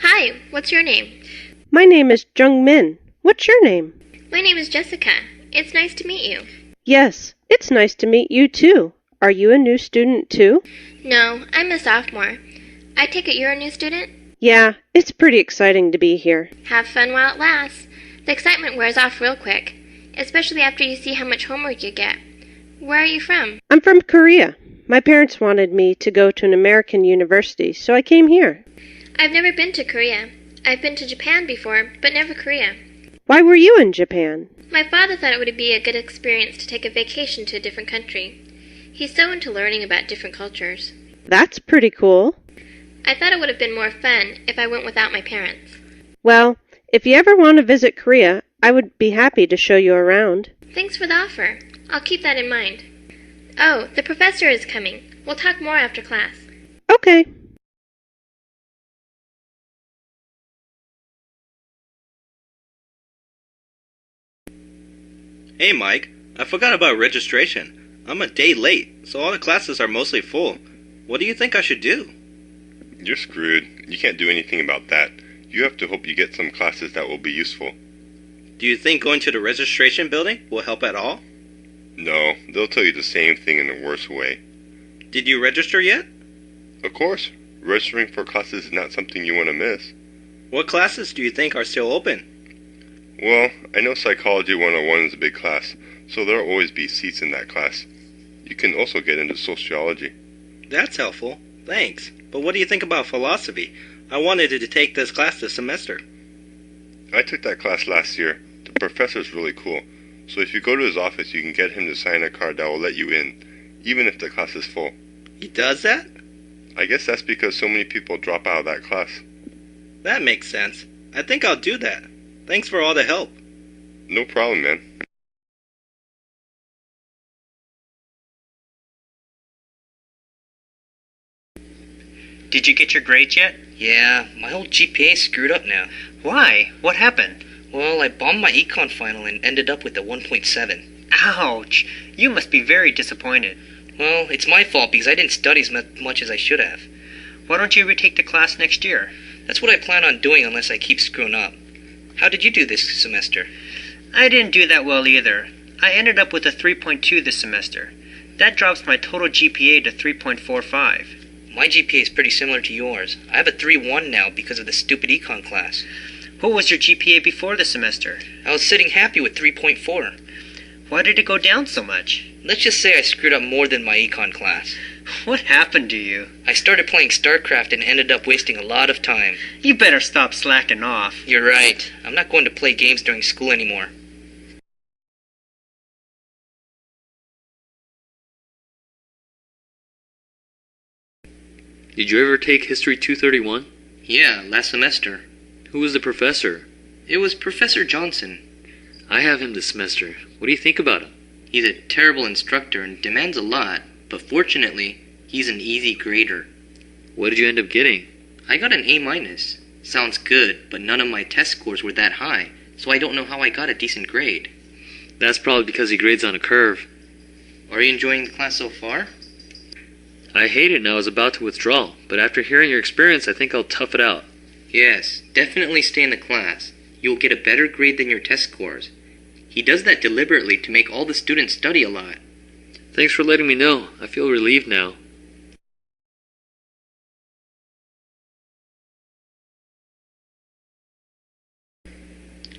Hi, what's your name? My name is Jung Min. What's your name? My name is Jessica. It's nice to meet you. Yes, it's nice to meet you too. Are you a new student too? No, I'm a sophomore. I take it you're a new student? Yeah, it's pretty exciting to be here. Have fun while it lasts. The excitement wears off real quick, especially after you see how much homework you get. Where are you from? I'm from Korea. My parents wanted me to go to an American university, so I came here. I've never been to Korea. I've been to Japan before, but never Korea. Why were you in Japan? My father thought it would be a good experience to take a vacation to a different country. He's so into learning about different cultures. That's pretty cool. I thought it would have been more fun if I went without my parents. Well, if you ever want to visit Korea, I would be happy to show you around. Thanks for the offer. I'll keep that in mind. Oh, the professor is coming. We'll talk more after class. Okay. Hey Mike, I forgot about registration. I'm a day late, so all the classes are mostly full. What do you think I should do? You're screwed. You can't do anything about that. You have to hope you get some classes that will be useful. Do you think going to the registration building will help at all? No, they'll tell you the same thing in the worst way. Did you register yet? Of course, registering for classes is not something you want to miss. What classes do you think are still open? Well, I know Psychology 101 is a big class, so there'll always be seats in that class. You can also get into sociology. That's helpful. Thanks. But what do you think about philosophy? I wanted to take this class this semester. I took that class last year. The professor's really cool, so if you go to his office, you can get him to sign a card that will let you in, even if the class is full. He does that? I guess that's because so many people drop out of that class. That makes sense. I think I'll do that. Thanks for all the help. No problem, man. Did you get your grades yet? Yeah, my whole GPA's screwed up now. Why? What happened? Well, I bombed my econ final and ended up with a 1.7. Ouch! You must be very disappointed. Well, it's my fault because I didn't study as much as I should have. Why don't you retake the class next year? That's what I plan on doing unless I keep screwing up. How did you do this semester? I didn't do that well either. I ended up with a 3.2 this semester. That drops my total GPA to 3.45. My GPA is pretty similar to yours. I have a 3.1 now because of the stupid econ class. What was your GPA before the semester? I was sitting happy with 3.4. Why did it go down so much? Let's just say I screwed up more than my econ class. What happened to you? I started playing StarCraft and ended up wasting a lot of time. You better stop slacking off. You're right. I'm not going to play games during school anymore. Did you ever take History 231? Yeah, last semester. Who was the professor? It was Professor Johnson. I have him this semester. What do you think about him? He's a terrible instructor and demands a lot, but fortunately, he's an easy grader. What did you end up getting? I got an A-. Sounds good, but none of my test scores were that high, so I don't know how I got a decent grade. That's probably because he grades on a curve. Are you enjoying the class so far? I hate it and I was about to withdraw, but after hearing your experience, I think I'll tough it out. Yes, definitely stay in the class. You'll get a better grade than your test scores. He does that deliberately to make all the students study a lot. Thanks for letting me know. I feel relieved now.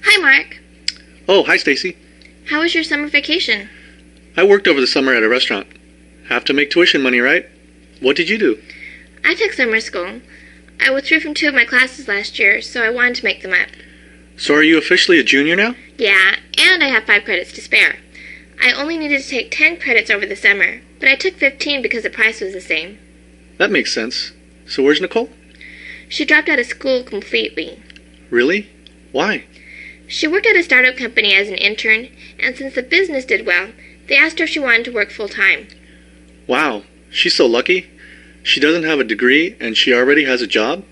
Hi, Mark. Oh, hi, Stacy. How was your summer vacation? I worked over the summer at a restaurant. Have to make tuition money, right? What did you do? I took summer school. I withdrew from 2 of my classes last year, so I wanted to make them up. So are you officially a junior now? Yeah, and I have 5 credits to spare. I only needed to take 10 credits over the summer, but I took 15 because the price was the same. That makes sense. So where's Nicole? She dropped out of school completely. Really? Why? She worked at a startup company as an intern, and since the business did well, they asked her if she wanted to work full-time. Wow, she's so lucky. She doesn't have a degree, and she already has a job?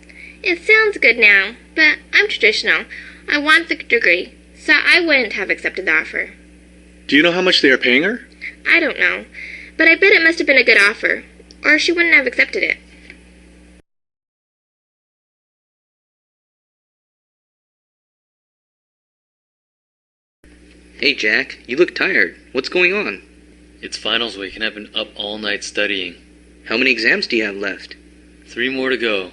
It sounds good now, but I'm traditional. I want the degree, so I wouldn't have accepted the offer. Do you know how much they are paying her? I don't know, but I bet it must have been a good offer, or she wouldn't have accepted it. Hey, Jack, you look tired. What's going on? It's finals week and I've been up all night studying. How many exams do you have left? 3 more to go.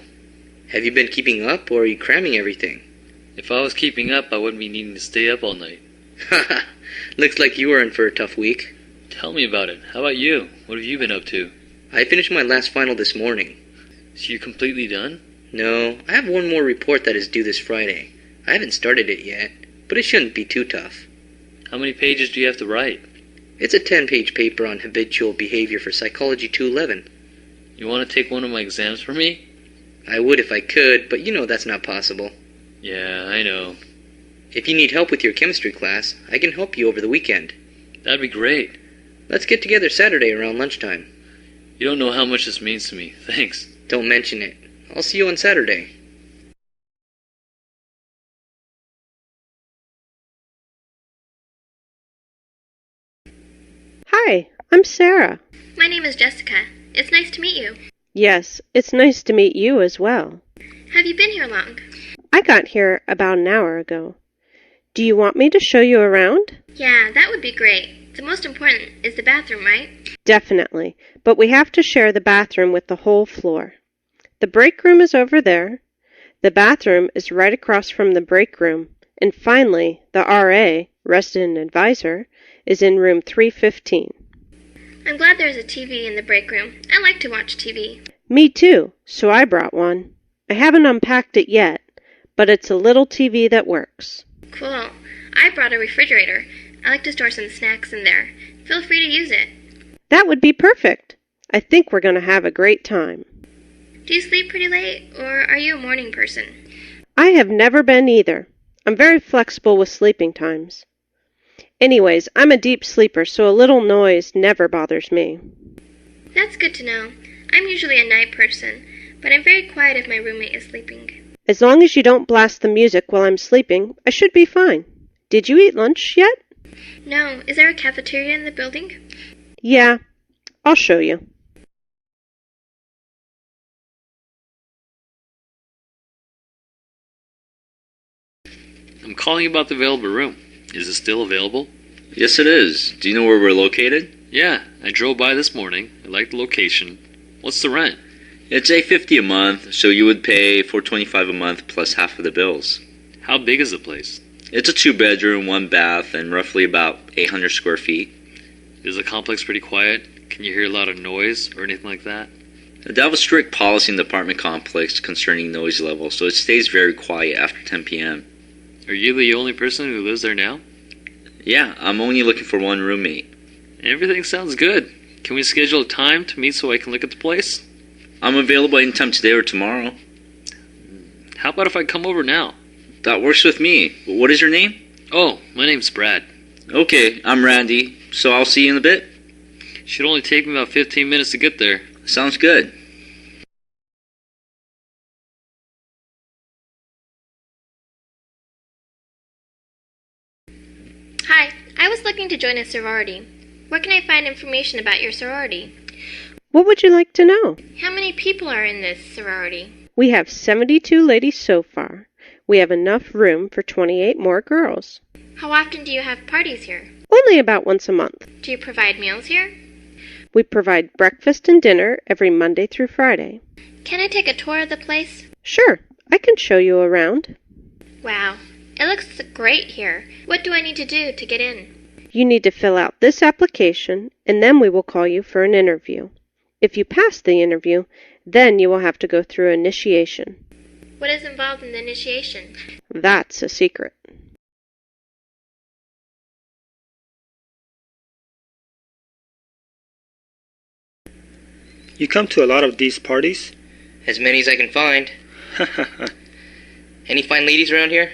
Have you been keeping up, or are you cramming everything? If I was keeping up, I wouldn't be needing to stay up all night. Haha, looks like you were in for a tough week. Tell me about it. How about you? What have you been up to? I finished my last final this morning. So you completely done? No, I have one more report that is due this Friday. I haven't started it yet, but it shouldn't be too tough. How many pages do you have to write? It's a 10-page paper on habitual behavior for Psychology 211. You want to take one of my exams for me? I would if I could, but you know that's not possible. Yeah, I know. If you need help with your chemistry class, I can help you over the weekend. That'd be great. Let's get together Saturday around lunchtime. You don't know how much this means to me. Thanks. Don't mention it. I'll see you on Saturday. Hi, I'm Sarah. My name is Jessica. It's nice to meet you. Yes, it's nice to meet you as well. Have you been here long? I got here about an hour ago. Do you want me to show you around? Yeah, that would be great. The most important is the bathroom, right? Definitely, but we have to share the bathroom with the whole floor. The break room is over there. The bathroom is right across from the break room. And finally, the RA, resident advisor, is in room 315. I'm glad there's a TV in the break room. I like to watch TV. Me too, so I brought one. I haven't unpacked it yet, but it's a little TV that works. Cool. I brought a refrigerator. I like to store some snacks in there. Feel free to use it. That would be perfect. I think we're going to have a great time. Do you sleep pretty late, or are you a morning person? I have never been either. I'm very flexible with sleeping times. Anyways, I'm a deep sleeper, so a little noise never bothers me. That's good to know. I'm usually a night person, but I'm very quiet if my roommate is sleeping. As long as you don't blast the music while I'm sleeping, I should be fine. Did you eat lunch yet? No, is there a cafeteria in the building? Yeah, I'll show you. I'm calling about the available room. Is it still available? Yes, it is. Do you know where we're located? Yeah, I drove by this morning. I like the location. What's the rent? It's $850 a month, so you would pay $425 a month plus half of the bills. How big is the place? It's a 2-bedroom, 1 bath, and roughly about 800 square feet. Is the complex pretty quiet? Can you hear a lot of noise or anything like that? They have a strict policy in the apartment complex concerning noise level, so it stays very quiet after 10 p.m. Are you the only person who lives there now? Yeah, I'm only looking for one roommate. Everything sounds good. Can we schedule a time to meet so I can look at the place? I'm available anytime today or tomorrow. How about if I come over now? That works with me. What is your name? Oh, my name's Brad. Okay, I'm Randy, so I'll see you in a bit. Should only take me about 15 minutes to get there. Sounds good. Hi, I was looking to join a sorority. Where can I find information about your sorority? What would you like to know? How many people are in this sorority? We have 72 ladies so far. We have enough room for 28 more girls. How often do you have parties here? Only about once a month. Do you provide meals here? We provide breakfast and dinner every Monday through Friday. Can I take a tour of the place? Sure, I can show you around. Wow, it looks great here. What do I need to do to get in? You need to fill out this application, and then we will call you for an interview. If you pass the interview, then you will have to go through initiation. What is involved in the initiation? That's a secret. You come to a lot of these parties? As many as I can find. Any fine ladies around here?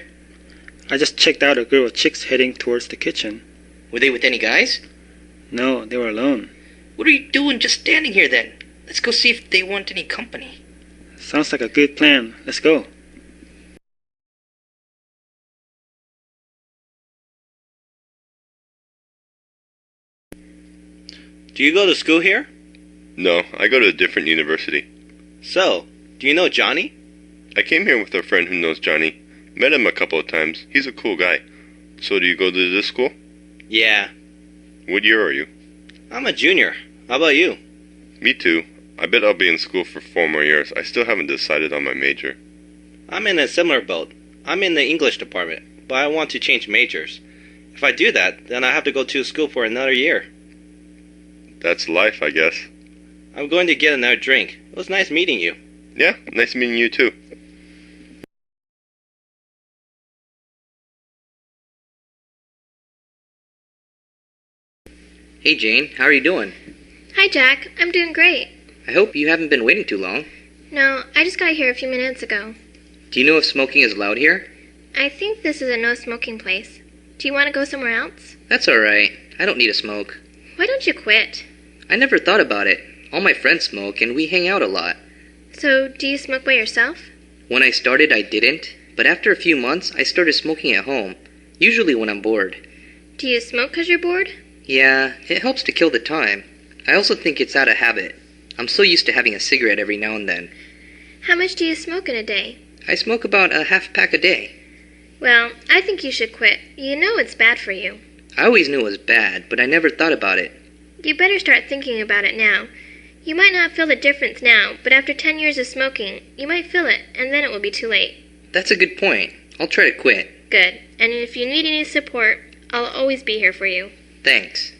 I just checked out a group of chicks heading towards the kitchen. Were they with any guys? No, they were alone. What are you doing just standing here then? Let's go see if they want any company. Sounds like a good plan. Let's go. Do you go to school here? No, I go to a different university. So, do you know Johnny? I came here with a friend who knows Johnny. Met him a couple of times. He's a cool guy. So do you go to this school? Yeah, What year are you? I'm a junior. How about you? Me too. I bet I'll be in school for 4 more years. I still haven't decided on my major. I'm in a similar boat. I'm in the English department, but I want to change majors. If I do that, then I have to go to school for another year. That's life, I guess. I'm going to get another drink. It was nice meeting you. Yeah, nice meeting you too. Hey Jane, how are you doing? Hi, Jack. I'm doing great. I hope you haven't been waiting too long. No, I just got here a few minutes ago. Do you know if smoking is allowed here? I think this is a no-smoking place. Do you want to go somewhere else? That's alright. I don't need a smoke. Why don't you quit? I never thought about it. All my friends smoke and we hang out a lot. So, do you smoke by yourself? When I started, I didn't, but after a few months, I started smoking at home, usually when I'm bored. Do you smoke 'cause you're bored? Yeah, it helps to kill the time. I also think it's out of habit. I'm so used to having a cigarette every now and then. How much do you smoke in a day? I smoke about a half pack a day. Well, I think you should quit. You know it's bad for you. I always knew it was bad, but I never thought about it. You better start thinking about it now. You might not feel the difference now, but after 10 years of smoking, you might feel it, and then it will be too late. That's a good point. I'll try to quit. Good. And if you need any support, I'll always be here for you. Thanks.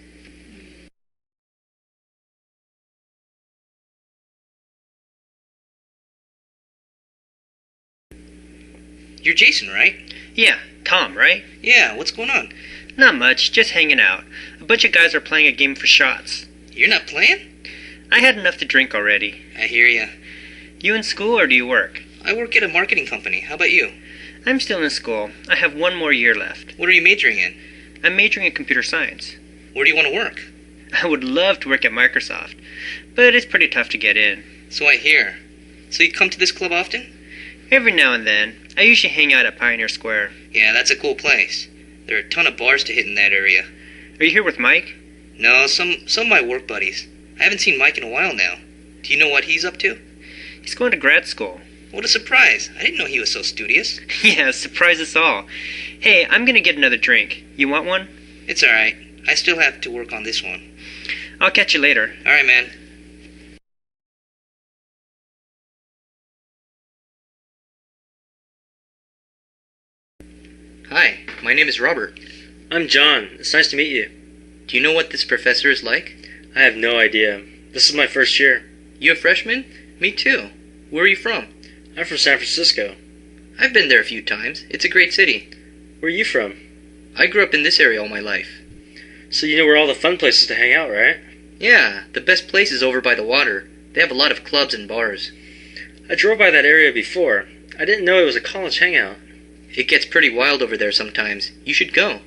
You're Jason, right? Yeah, Tom, right? Yeah, what's going on? Not much, just hanging out. A bunch of guys are playing a game for shots. You're not playing? I had enough to drink already. I hear ya. You in school or do you work? I work at a marketing company. How about you? I'm still in school. I have 1 more year left. What are you majoring in? I'm majoring in computer science. Where do you want to work? I would love to work at Microsoft, but it's pretty tough to get in. So I hear. So you come to this club often? Every now and then. I usually hang out at Pioneer Square. Yeah, that's a cool place. There are a ton of bars to hit in that area. Are you here with Mike? No, some of my work buddies. I haven't seen Mike in a while now. Do you know what he's up to? He's going to grad school. What a surprise. I didn't know he was so studious. Yeah, surprise us all. Hey, I'm gonna get another drink. You want one? It's alright. I still have to work on this one. I'll catch you later. Alright, man. Hi, my name is Robert. I'm John. It's nice to meet you. Do you know what this professor is like? I have no idea. This is my first year. You a freshman? Me too. Where are you from? I'm from San Francisco. I've been there a few times. It's a great city. Where are you from? I grew up in this area all my life. So you know where all the fun places to hang out, right? Yeah, the best place is over by the water. They have a lot of clubs and bars. I drove by that area before. I didn't know it was a college hangout. It gets pretty wild over there sometimes. You should go.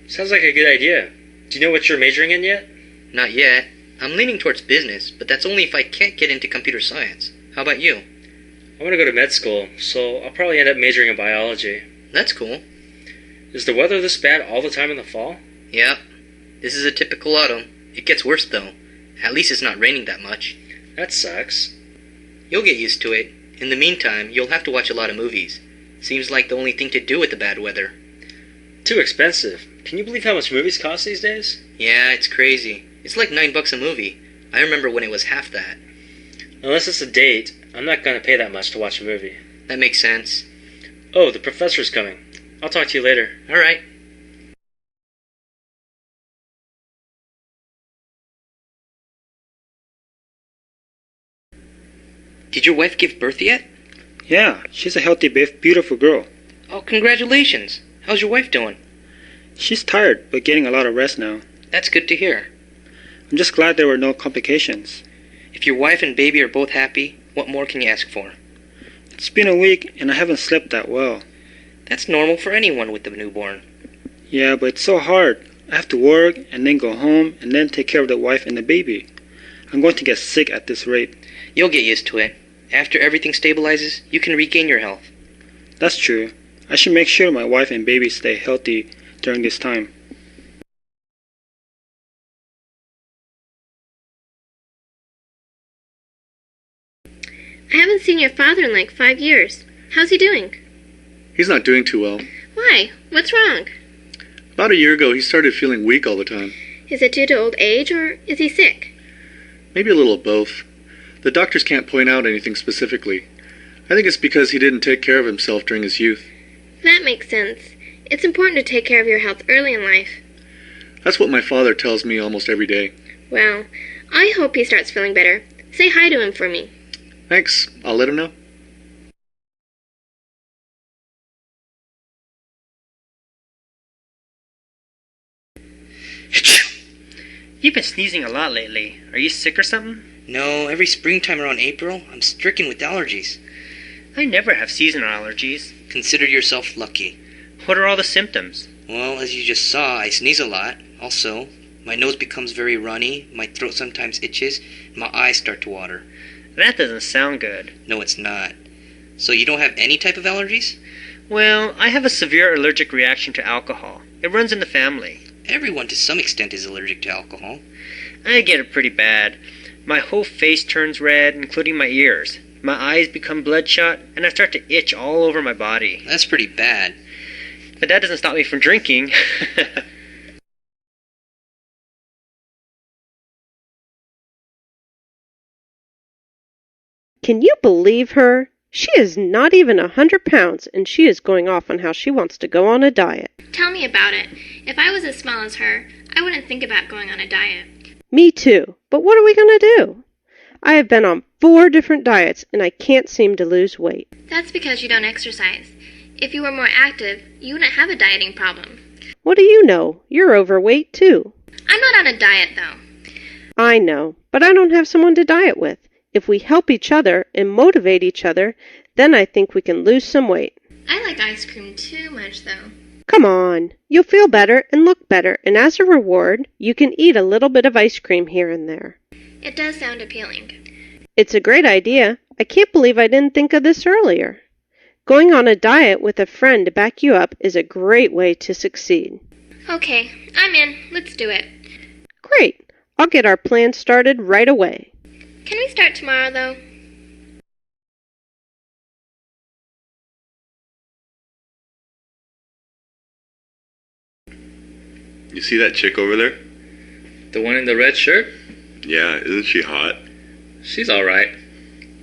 Sounds like a good idea. Do you know what you're majoring in yet? Not yet. I'm leaning towards business, but that's only if I can't get into computer science. How about you? I want to go to med school, so I'll probably end up majoring in biology. That's cool. Is the weather this bad all the time in the fall? Yep. This is a typical autumn. It gets worse though. At least it's not raining that much. That sucks. You'll get used to it. In the meantime, you'll have to watch a lot of movies. Seems like the only thing to do with the bad weather. Too expensive. Can you believe how much movies cost these days? Yeah, it's crazy. It's like $9 a movie. I remember when it was half that. Unless it's a date, I'm not going to pay that much to watch a movie. That makes sense. Oh, the professor's coming. I'll talk to you later. Alright. Did your wife give birth yet? Yeah, she's a healthy, beautiful girl. Oh, congratulations. How's your wife doing? She's tired, but getting a lot of rest now. That's good to hear. I'm just glad there were no complications. If your wife and baby are both happy, what more can you ask for? It's been a week, and I haven't slept that well. That's normal for anyone with a newborn. Yeah, but it's so hard. I have to work, and then go home, and then take care of the wife and the baby. I'm going to get sick at this rate. You'll get used to it. After everything stabilizes, you can regain your health. That's true. I should make sure my wife and baby stay healthy during this time. I haven't seen your father in like 5 years. How's he doing? He's not doing too well. Why? What's wrong? About a year ago, he started feeling weak all the time. Is it due to old age, or is he sick? Maybe a little of both. The doctors can't point out anything specifically. I think it's because he didn't take care of himself during his youth. That makes sense. It's important to take care of your health early in life. That's what my father tells me almost every day. Well, I hope he starts feeling better. Say hi to him for me. Thanks. I'll let him know. You've been sneezing a lot lately. Are you sick or something? No, every springtime around April, I'm stricken with allergies. I never have seasonal allergies. Consider yourself lucky. What are all the symptoms? Well, as you just saw, I sneeze a lot. Also, my nose becomes very runny, my throat sometimes itches, and my eyes start to water. That doesn't sound good. No, it's not. So you don't have any type of allergies? Well, I have a severe allergic reaction to alcohol. It runs in the family. Everyone to some extent is allergic to alcohol. I get it pretty bad. My whole face turns red, including my ears. My eyes become bloodshot, and I start to itch all over my body. That's pretty bad. But that doesn't stop me from drinking. Can you believe her? She is not even 100 pounds, and she is going off on how she wants to go on a diet. Tell me about it. If I was as small as her, I wouldn't think about going on a diet. Me too, but what are we going to do? I have been on 4 different diets, and I can't seem to lose weight. That's because you don't exercise. If you were more active, you wouldn't have a dieting problem. What do you know? You're overweight too. I'm not on a diet, though. I know, but I don't have someone to diet with. If we help each other and motivate each other, then I think we can lose some weight. I like ice cream too much, though. Come on, you'll feel better and look better, and as a reward, you can eat a little bit of ice cream here and there. It does sound appealing. It's a great idea. I can't believe I didn't think of this earlier. Going on a diet with a friend to back you up is a great way to succeed. Okay, I'm in. Let's do it. Great. I'll get our plan started right away. Can we start tomorrow, though? You see that chick over there? The one in the red shirt? Yeah, isn't she hot? She's alright.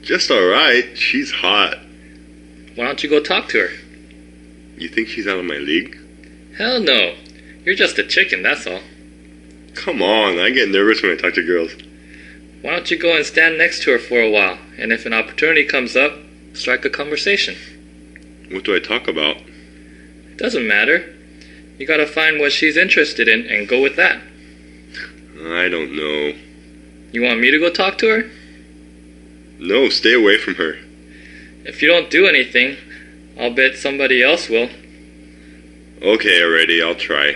Just alright, she's hot. Why don't you go talk to her? You think she's out of my league? Hell no. You're just a chicken, that's all. Come on, I get nervous when I talk to girls. Why don't you go and stand next to her for a while, and if an opportunity comes up, strike a conversation. What do I talk about? It doesn't matter. You gotta find what she's interested in and go with that. I don't know. You want me to go talk to her? No, stay away from her. If you don't do anything, I'll bet somebody else will. Okay, already, I'll try.